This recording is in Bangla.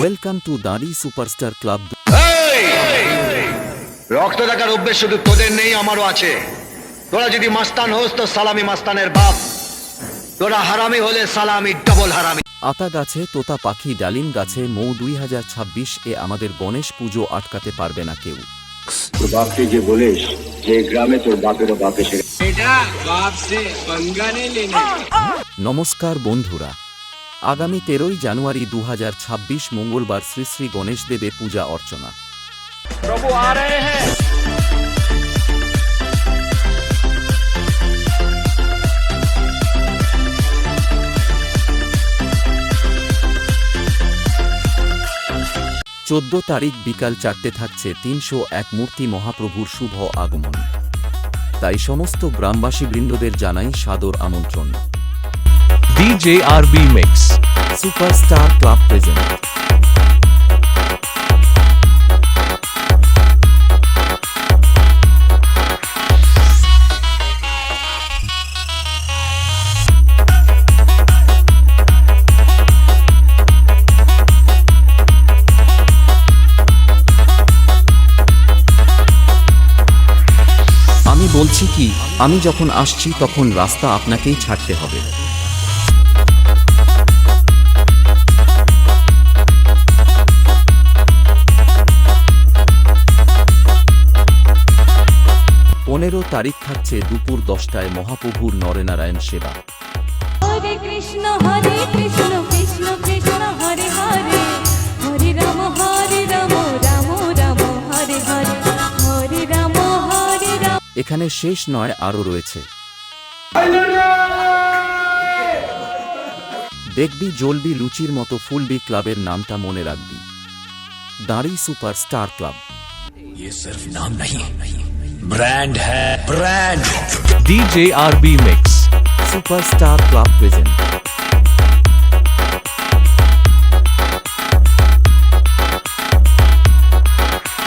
ওয়েলকাম টু দাঁড়ি সুপারস্টার ক্লাব। রক্ত দেখার অভ্যেস শুধু তোদের নেই, আমারও আছে। তোরা যদি মাস্তান হোস তো সালামি মাস্তানের বাপ, তোরা হারামি হলে সালামি ডবল হারামি। আতা গাছে তোতা পাখি, ডালিম গাছে মৌ। 2026 এ আমাদের গণেশ পুজো আটকাতে পারবে না কেউ। তোর বাপকে যে বলিস যে গ্রামে তোর বাপেরও বাপ এসে बेटा बाप से पंगा नहीं लेना। নমস্কার বন্ধুরা, আগামী 13ই জানুয়ারি 2026 মঙ্গলবার শ্রী শ্রী গণেশ দেবের পূজা অর্চনা। प्रभु आ रहे हैं। চোদ্দ তারিখ বিকাল 4টে থাকছে 301 মূর্তি মহাপ্রভুর শুভ আগমন। তাই সমস্ত গ্রামবাসী বৃন্দদের জানাই সাদর আমন্ত্রণ। DJ RB Mix superstar club present. আমি বলছি কি, আমি যখন আসছি তখন রাস্তা আপনাকেই ছাড়তে হবে। পনেরো তারিখ থাকছে দুপুর 10টায় মহাপ্রভুর নরনারায়ণ সেবা। হরে কৃষ্ণ কৃষ্ণ কৃষ্ণ হরে হরে, হরে রাম রাম রাম হরে হরে, হরে রাম। এখানে শেষ নয়, আরও রয়েছে। দেখবি জ্বলবি লুচির মতো ফুলবি, ক্লাবের নামটা মনে রাখবি, দাঁড়ি সুপারস্টার ক্লাব। ये सिर्फ नाम नहीं, ब्रांड है, brand. DJ RB Mix superstar club present.